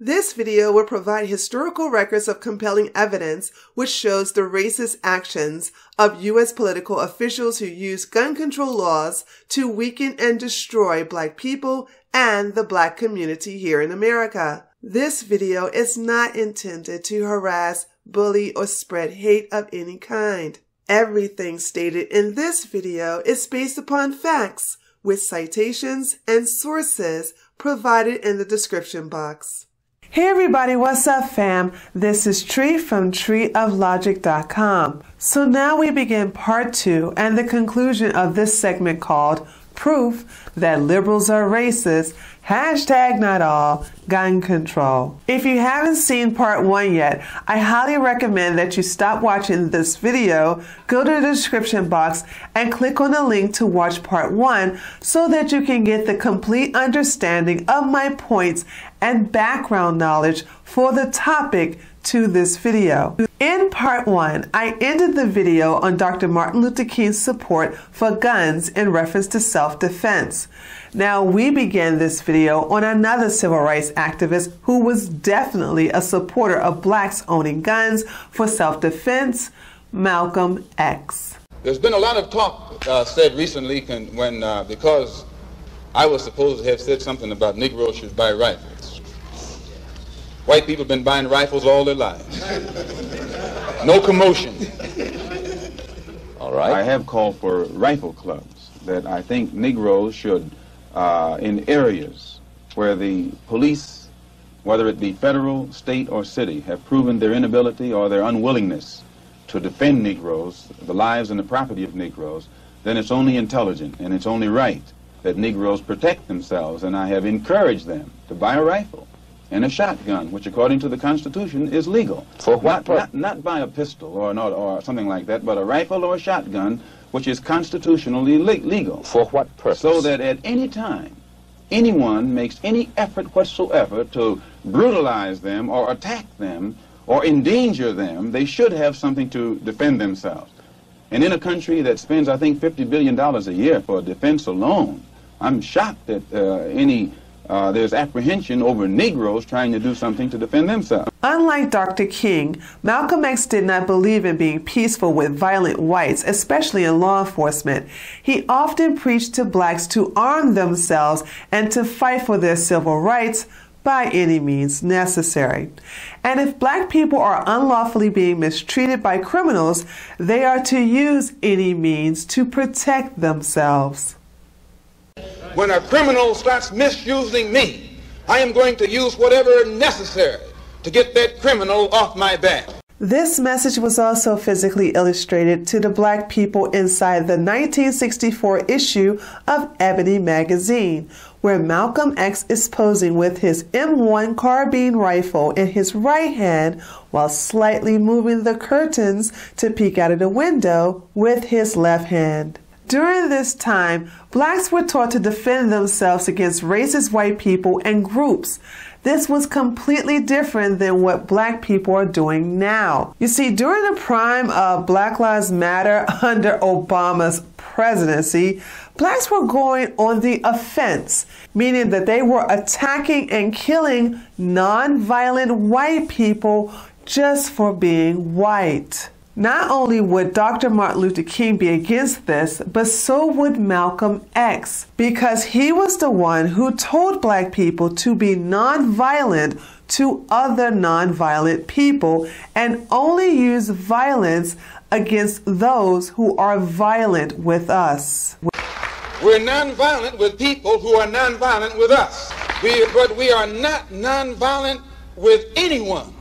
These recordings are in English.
This video will provide historical records of compelling evidence which shows the racist actions of U.S. political officials who use gun control laws to weaken and destroy Black people and the Black community here in America. This video is not intended to harass, bully, or spread hate of any kind. Everything stated in this video is based upon facts, with citations and sources provided in the description box. Hey everybody, what's up fam? This is Tree from treeoflogic.com. So now we begin part 2 and the conclusion of this segment called Proof That Liberals Are Racist, hashtag not all, gun control. If you haven't seen part 1 yet, I highly recommend that you stop watching this video, go to the description box and click on the link to watch part 1 so that you can get the complete understanding of my points and background knowledge for the topic to this video. In part 1, I ended the video on Dr. Martin Luther King's support for guns in reference to self-defense. Now we began this video on another civil rights activist who was definitely a supporter of blacks owning guns for self-defense, Malcolm X. There's been a lot of talk said recently because I was supposed to have said something about Negroes should buy rifles. White people have been buying rifles all their lives. No commotion. All right. I have called for rifle clubs that I think Negroes should, in areas where the police, whether it be federal, state, or city, have proven their inability or their unwillingness to defend Negroes, the lives and the property of Negroes, then it's only intelligent and it's only right that Negroes protect themselves, and I have encouraged them to buy a rifle and a shotgun, which according to the Constitution is legal. For what purpose? Not buy a pistol or something like that, but a rifle or a shotgun, which is constitutionally legal. For what purpose? So that at any time, anyone makes any effort whatsoever to brutalize them or attack them or endanger them, they should have something to defend themselves. And in a country that spends, I think, $50 billion a year for defense alone, I'm shocked that there's apprehension over Negroes trying to do something to defend themselves. Unlike Dr. King, Malcolm X did not believe in being peaceful with violent whites, especially in law enforcement. He often preached to blacks to arm themselves and to fight for their civil rights by any means necessary. And if black people are unlawfully being mistreated by criminals, they are to use any means to protect themselves. When a criminal starts misusing me, I am going to use whatever necessary to get that criminal off my back. This message was also physically illustrated to the black people inside the 1964 issue of Ebony magazine, where Malcolm X is posing with his M1 carbine rifle in his right hand while slightly moving the curtains to peek out of the window with his left hand. During this time, blacks were taught to defend themselves against racist white people and groups. This was completely different than what black people are doing now. You see, during the prime of Black Lives Matter under Obama's presidency, blacks were going on the offense, meaning that they were attacking and killing non-violent white people just for being white. Not only would Dr. Martin Luther King be against this, but so would Malcolm X, because he was the one who told black people to be nonviolent to other nonviolent people and only use violence against those who are violent with us. We're nonviolent with people who are nonviolent with us, but we are not nonviolent with anyone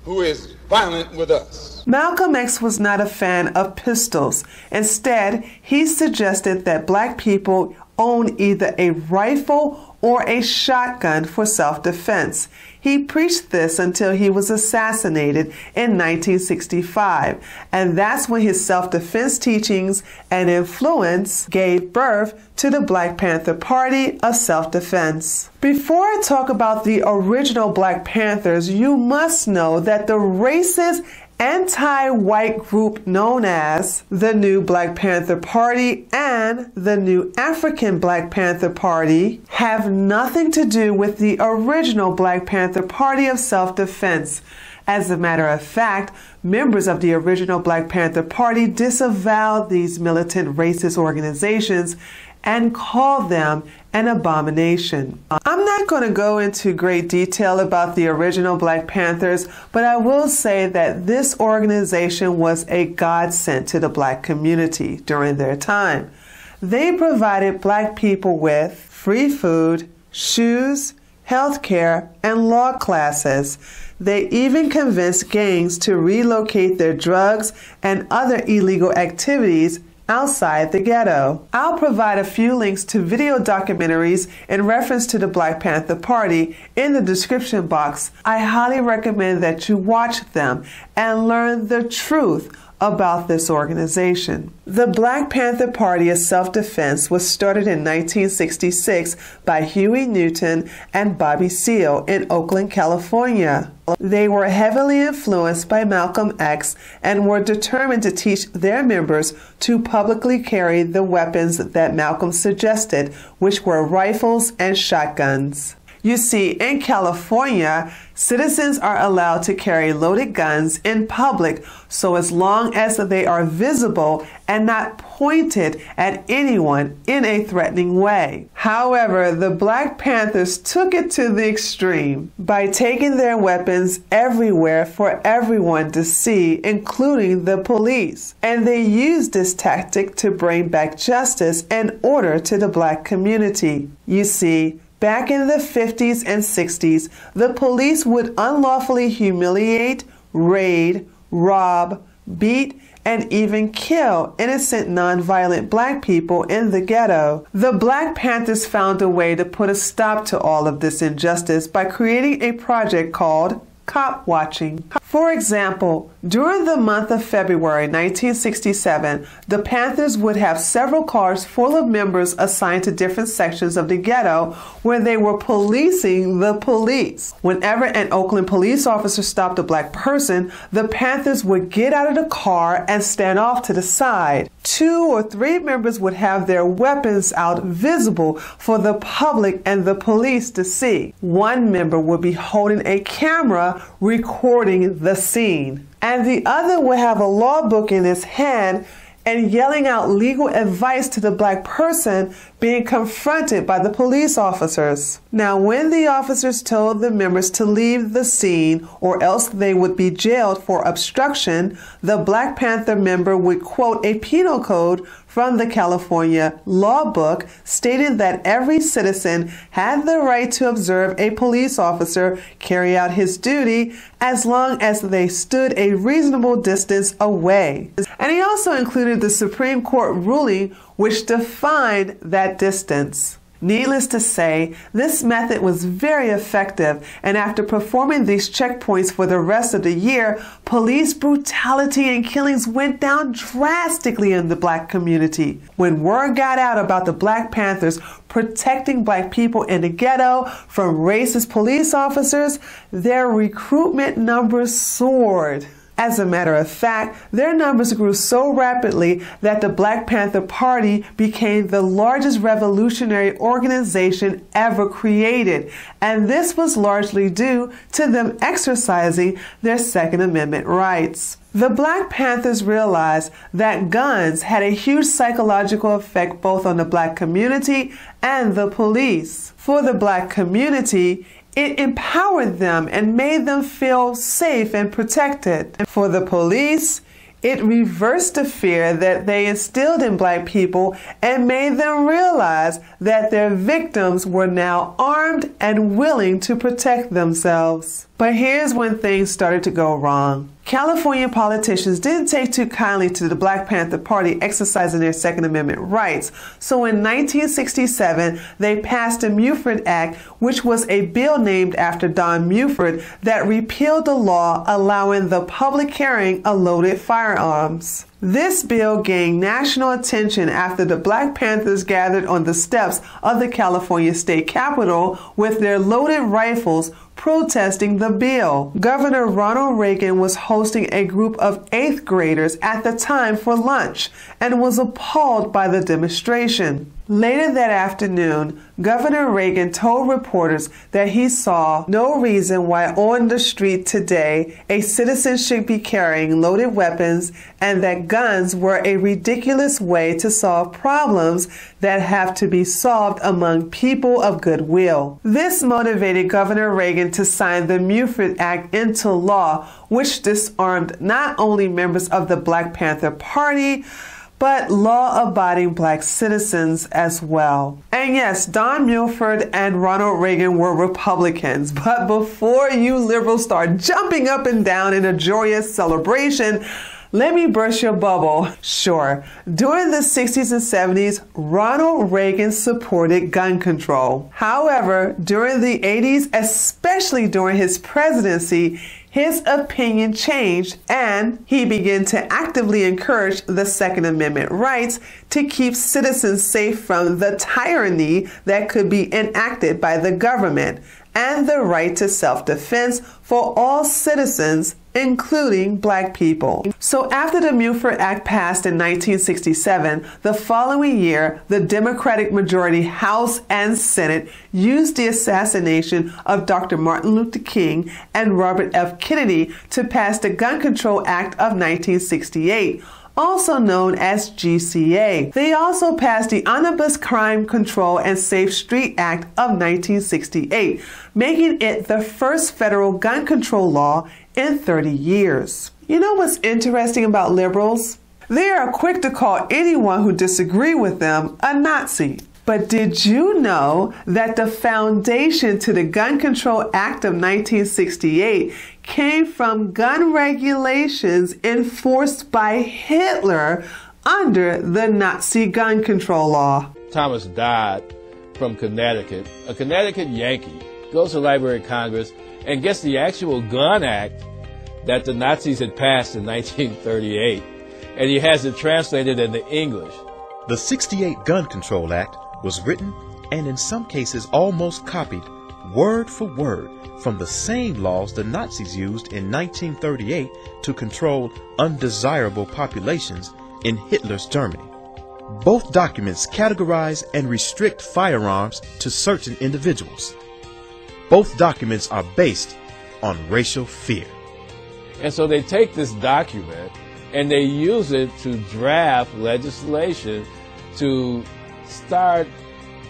who is violent with us. Malcolm X was not a fan of pistols. Instead, he suggested that black people own either a rifle or a shotgun for self-defense. He preached this until he was assassinated in 1965, and that's when his self-defense teachings and influence gave birth to the Black Panther Party of self-defense. Before I talk about the original Black Panthers, you must know that the racist anti-white group known as the New Black Panther Party and the New African Black Panther Party have nothing to do with the original Black Panther Party of self-defense. As a matter of fact, members of the original Black Panther Party disavowed these militant racist organizations and called them an abomination. I'm not going to go into great detail about the original Black Panthers, but I will say that this organization was a godsend to the Black community during their time. They provided Black people with free food, shoes, health care, and law classes. They even convinced gangs to relocate their drugs and other illegal activities outside the ghetto. I'll provide a few links to video documentaries in reference to the Black Panther Party in the description box. I highly recommend that you watch them and learn the truth about this organization. The Black Panther Party of Self-Defense was started in 1966 by Huey Newton and Bobby Seale in Oakland, California. They were heavily influenced by Malcolm X and were determined to teach their members to publicly carry the weapons that Malcolm suggested, which were rifles and shotguns. You see, in California, citizens are allowed to carry loaded guns in public so as long as they are visible and not pointed at anyone in a threatening way. However, the Black Panthers took it to the extreme by taking their weapons everywhere for everyone to see, including the police. And they used this tactic to bring back justice and order to the Black community. You see, back in the 50s and 60s, the police would unlawfully humiliate, raid, rob, beat, and even kill innocent nonviolent Black people in the ghetto. The Black Panthers found a way to put a stop to all of this injustice by creating a project called Cop Watching. For example, during the month of February 1967, the Panthers would have several cars full of members assigned to different sections of the ghetto where they were policing the police. Whenever an Oakland police officer stopped a Black person, the Panthers would get out of the car and stand off to the side. 2 or 3 members would have their weapons out visible for the public and the police to see. One member would be holding a camera recording the scene, and the other would have a law book in his hand and yelling out legal advice to the Black person being confronted by the police officers. Now, when the officers told the members to leave the scene or else they would be jailed for obstruction, the Black Panther member would quote a penal code from the California law book stating that every citizen had the right to observe a police officer carry out his duty as long as they stood a reasonable distance away. And he also included the Supreme Court ruling which defined that distance. Needless to say, this method was very effective, and after performing these checkpoints for the rest of the year, police brutality and killings went down drastically in the Black community. When word got out about the Black Panthers protecting Black people in the ghetto from racist police officers, their recruitment numbers soared. As a matter of fact, their numbers grew so rapidly that the Black Panther Party became the largest revolutionary organization ever created, and this was largely due to them exercising their Second Amendment rights. The Black Panthers realized that guns had a huge psychological effect both on the Black community and the police. For the Black community, it empowered them and made them feel safe and protected. For the police, it reversed the fear that they instilled in Black people and made them realize that their victims were now armed and willing to protect themselves. But here's when things started to go wrong. California politicians didn't take too kindly to the Black Panther Party exercising their Second Amendment rights. So in 1967, they passed the Mulford Act, which was a bill named after Don Mulford that repealed the law allowing the public carrying of loaded firearms. This bill gained national attention after the Black Panthers gathered on the steps of the California State Capitol with their loaded rifles, protesting the bill. Governor Ronald Reagan was hosting a group of 8th graders at the time for lunch and was appalled by the demonstration. Later that afternoon, Governor Reagan told reporters that he saw no reason why on the street today a citizen should be carrying loaded weapons and that guns were a ridiculous way to solve problems that have to be solved among people of goodwill. This motivated Governor Reagan to sign the Mulford Act into law, which disarmed not only members of the Black Panther Party, but law-abiding black citizens as well. And yes, Don Mulford and Ronald Reagan were Republicans, but before you liberals start jumping up and down in a joyous celebration, let me burst your bubble. Sure, during the 60s and 70s, Ronald Reagan supported gun control. However, during the 80s, especially during his presidency, his opinion changed and he began to actively encourage the Second Amendment rights to keep citizens safe from the tyranny that could be enacted by the government and the right to self-defense for all citizens, including black people. So after the Mulford Act passed in 1967, the following year, the Democratic majority House and Senate used the assassination of Dr. Martin Luther King and Robert F. Kennedy to pass the Gun Control Act of 1968. Also known as GCA. They also passed the Omnibus Crime Control and Safe Street Act of 1968, making it the first federal gun control law in 30 years. You know what's interesting about liberals? They are quick to call anyone who disagrees with them a Nazi. But did you know that the foundation to the Gun Control Act of 1968 came from gun regulations enforced by Hitler under the Nazi gun control law? Thomas Dodd from Connecticut, a Connecticut Yankee, goes to the Library of Congress and gets the actual gun act that the Nazis had passed in 1938, and he has it translated into English. The 68 Gun Control Act was written and in some cases almost copied word for word from the same laws the Nazis used in 1938 to control undesirable populations in Hitler's Germany. Both documents categorize and restrict firearms to certain individuals. Both documents are based on racial fear. And so they take this document and they use it to draft legislation to start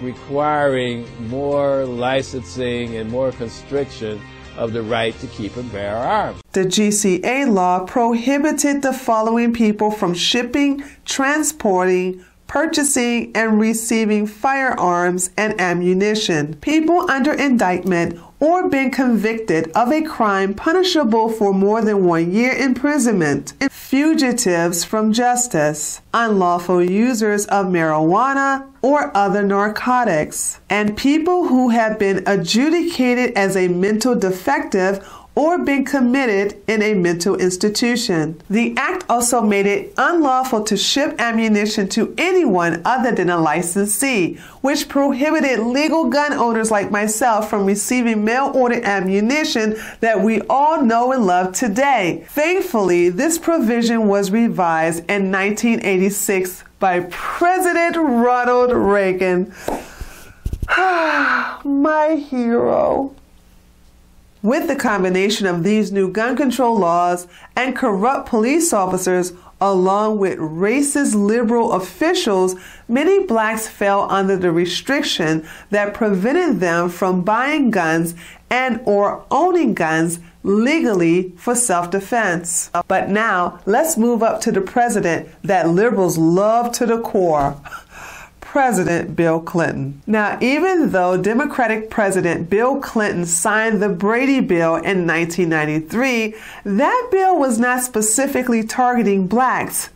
requiring more licensing and more constriction of the right to keep and bear arms. The GCA law prohibited the following people from shipping, transporting, purchasing, and receiving firearms and ammunition. People under indictment or been convicted of a crime punishable for more than 1 year imprisonment, fugitives from justice, unlawful users of marijuana or other narcotics, and people who have been adjudicated as a mental defective or been committed in a mental institution. The act also made it unlawful to ship ammunition to anyone other than a licensee, which prohibited legal gun owners like myself from receiving mail-order ammunition that we all know and love today. Thankfully, this provision was revised in 1986 by President Ronald Reagan. My hero. With the combination of these new gun control laws and corrupt police officers, along with racist liberal officials, many blacks fell under the restriction that prevented them from buying guns and or owning guns legally for self-defense. But now, let's move up to the president that liberals love to the core. President Bill Clinton. Now, even though Democratic President Bill Clinton signed the Brady Bill in 1993, that bill was not specifically targeting blacks.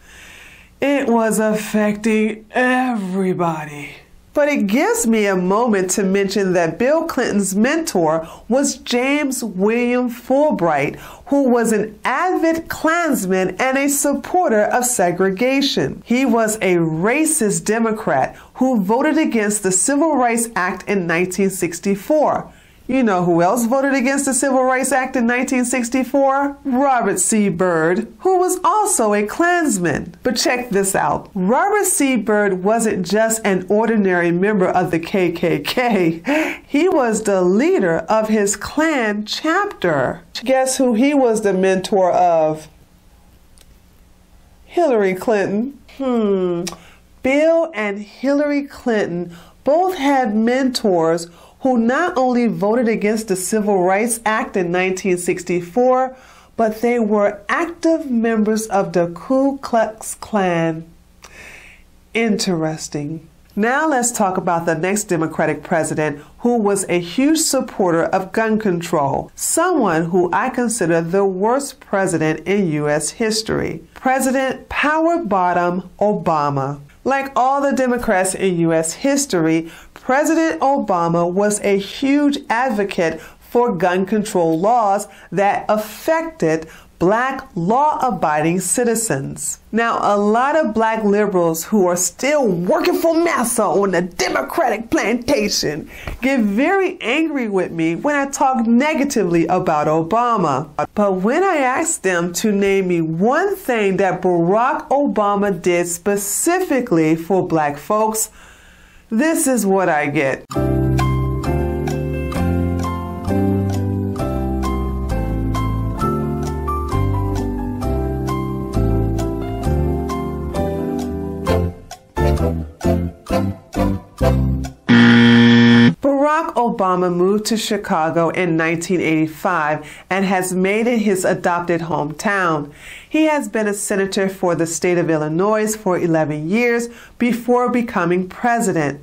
It was affecting everybody. But it gives me a moment to mention that Bill Clinton's mentor was James William Fulbright, who was an avid Klansman and a supporter of segregation. He was a racist Democrat who voted against the Civil Rights Act in 1964. You know who else voted against the Civil Rights Act in 1964? Robert C. Byrd, who was also a Klansman. But check this out. Robert C. Byrd wasn't just an ordinary member of the KKK. He was the leader of his Klan chapter. Guess who he was the mentor of? Hillary Clinton. Bill and Hillary Clinton both had mentors who not only voted against the Civil Rights Act in 1964, but they were active members of the Ku Klux Klan. Interesting. Now let's talk about the next Democratic president who was a huge supporter of gun control, someone who I consider the worst president in U.S. history, President Power Bottom Obama. Like all the Democrats in U.S. history, President Obama was a huge advocate for gun control laws that affected Black law-abiding citizens. Now, a lot of Black liberals who are still working for massa on the Democratic plantation get very angry with me when I talk negatively about Obama. But when I ask them to name me one thing that Barack Obama did specifically for Black folks, this is what I get. Barack Obama moved to Chicago in 1985 and has made it his adopted hometown. He has been a senator for the state of Illinois for 11 years before becoming president.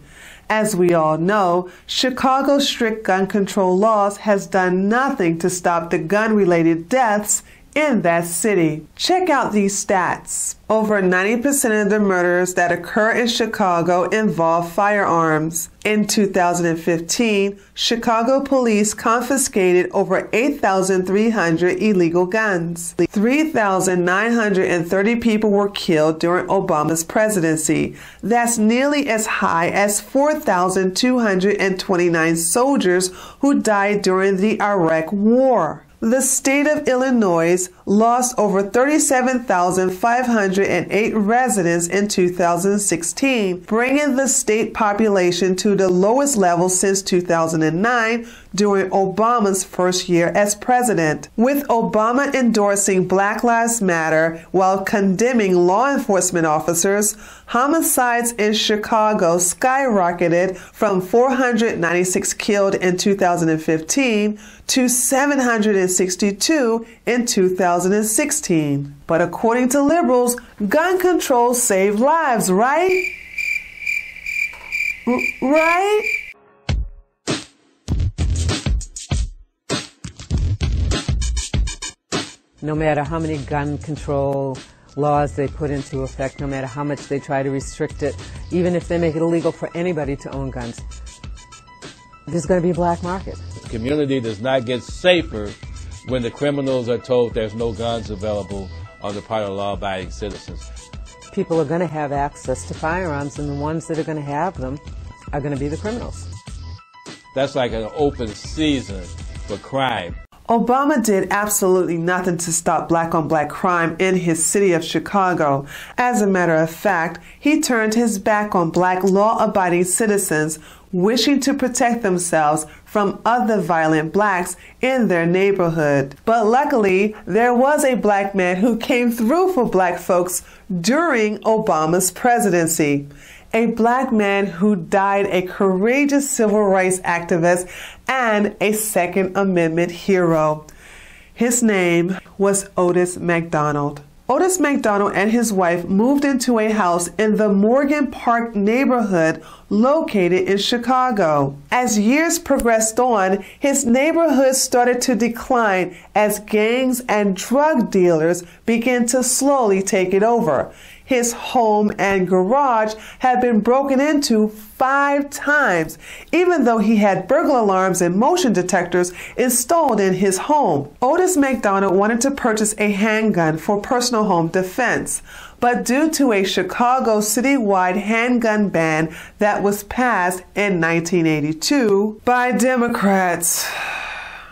As we all know, Chicago's strict gun control laws has done nothing to stop the gun-related deaths in that city. Check out these stats. Over 90% of the murders that occur in Chicago involve firearms. In 2015, Chicago police confiscated over 8,300 illegal guns. 3,930 people were killed during Obama's presidency. That's nearly as high as 4,229 soldiers who died during the Iraq War. The state of Illinois lost over 37,508 residents in 2016, bringing the state population to the lowest level since 2009 during Obama's first year as president. With Obama endorsing Black Lives Matter while condemning law enforcement officers, homicides in Chicago skyrocketed from 496 killed in 2015 to 762 in 2016. But according to liberals, gun control saved lives, right? Right? No matter how many gun control laws they put into effect, no matter how much they try to restrict it, even if they make it illegal for anybody to own guns, there's going to be a black market. The community does not get safer when the criminals are told there's no guns available on the part of law-abiding citizens. People are going to have access to firearms, and the ones that are going to have them are going to be the criminals. That's like an open season for crime. Obama did absolutely nothing to stop black-on-black crime in his city of Chicago. As a matter of fact, he turned his back on Black law-abiding citizens wishing to protect themselves from other violent blacks in their neighborhood. But luckily, there was a black man who came through for black folks during Obama's presidency. A black man who died a courageous civil rights activist and a Second Amendment hero. His name was Otis McDonald. Otis McDonald and his wife moved into a house in the Morgan Park neighborhood located in Chicago. As years progressed on, his neighborhood started to decline as gangs and drug dealers began to slowly take it over. his home and garage had been broken into 5 times, even though he had burglar alarms and motion detectors installed in his home. Otis McDonald wanted to purchase a handgun for personal home defense, but due to a Chicago citywide handgun ban that was passed in 1982 by Democrats,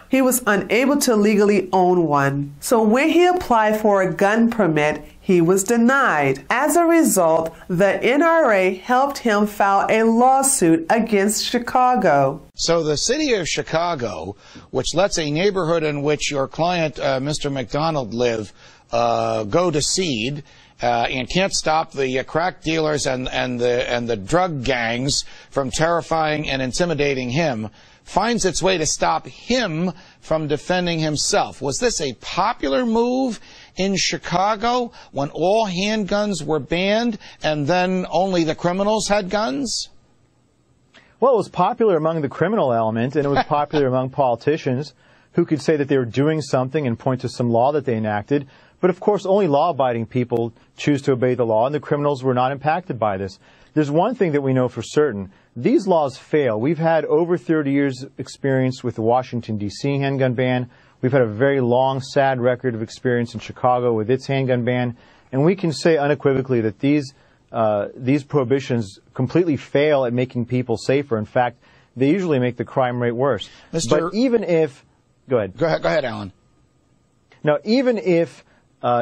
he was unable to legally own one. So when he applied for a gun permit, he was denied. As a result, the NRA helped him file a lawsuit against Chicago. So the city of Chicago, which lets a neighborhood in which your client, Mr. McDonald, live, go to seed, and can't stop the crack dealers and the drug gangs from terrifying and intimidating him, finds its way to stop him from defending himself. Was this a popular move in Chicago when all handguns were banned and then only the criminals had guns? Well, it was popular among the criminal element, and it was popular among politicians who could say that they were doing something and point to some law that they enacted. But of course, only law-abiding people choose to obey the law, and the criminals were not impacted by this. There's one thing that we know for certain. These laws fail. We've had over 30 years experience with the Washington, D.C. handgun ban. We've had a very long, sad record of experience in Chicago with its handgun ban. And we can say unequivocally that these prohibitions completely fail at making people safer. In fact, they usually make the crime rate worse. But even if... Go ahead. Go ahead, Alan. Now, even if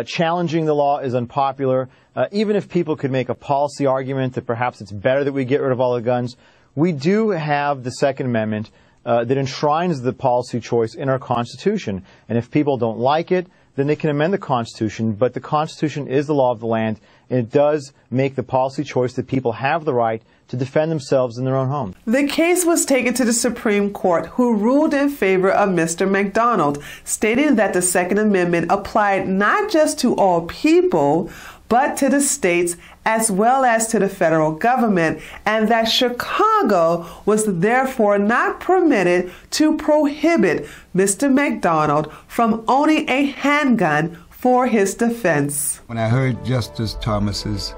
challenging the law is unpopular, even if people could make a policy argument that perhaps it's better that we get rid of all the guns, we do have the Second Amendment that enshrines the policy choice in our Constitution. And if people don't like it, then they can amend the Constitution. But the Constitution is the law of the land, and it does make the policy choice that people have the right to defend themselves in their own home. The case was taken to the Supreme Court, who ruled in favor of Mr. McDonald, stating that the Second Amendment applied not just to all people, but to the states as well as to the federal government, and that Chicago was therefore not permitted to prohibit Mr. McDonald from owning a handgun for his defense. When I heard Justice Thomas's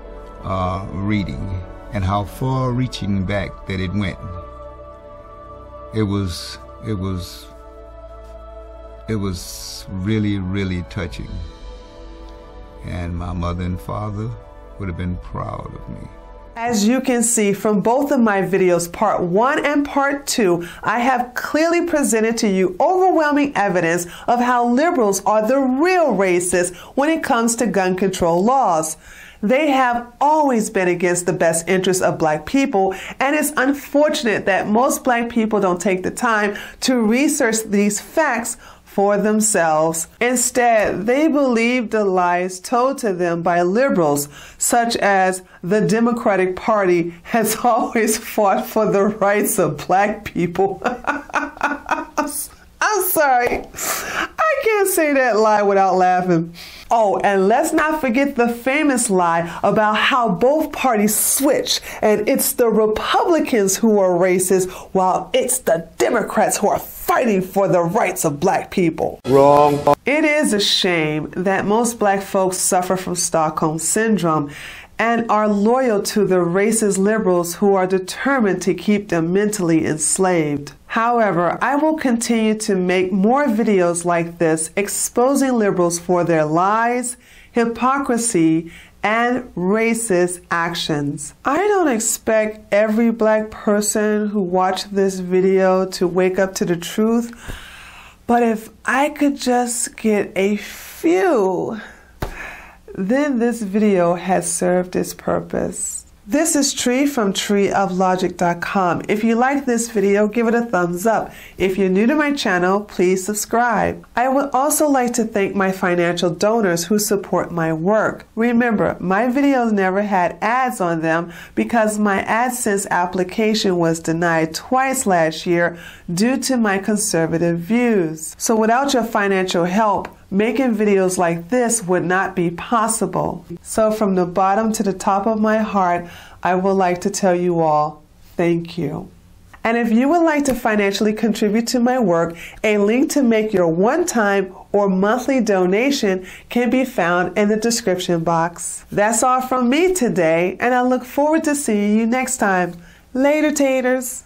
reading and how far-reaching back that it went, it was really, really touching. And my mother and father would have been proud of me. As you can see from both of my videos, part 1 and part 2, I have clearly presented to you overwhelming evidence of how liberals are the real racists when it comes to gun control laws. They have always been against the best interests of black people, and it's unfortunate that most black people don't take the time to research these facts for themselves. Instead, they believe the lies told to them by liberals, such as the Democratic Party has always fought for the rights of black people. I'm sorry. I can't say that lie without laughing. Oh, and let's not forget the famous lie about how both parties switch, and it's the Republicans who are racist while it's the Democrats who are fighting for the rights of black people. Wrong. It is a shame that most black folks suffer from Stockholm Syndrome and are loyal to the racist liberals who are determined to keep them mentally enslaved. However, I will continue to make more videos like this exposing liberals for their lies, hypocrisy, and racist actions. I don't expect every black person who watched this video to wake up to the truth, but if I could just get a few, then this video has served its purpose. This is Tree from treeoflogic.com. If you like this video, give it a thumbs up. If you're new to my channel, please subscribe. I would also like to thank my financial donors who support my work. Remember, my videos never had ads on them because my AdSense application was denied twice last year due to my conservative views. So without your financial help, making videos like this would not be possible. So from the bottom to the top of my heart, I would like to tell you all, thank you. And if you would like to financially contribute to my work, a link to make your one-time or monthly donation can be found in the description box. That's all from me today, and I look forward to seeing you next time. Later, taters.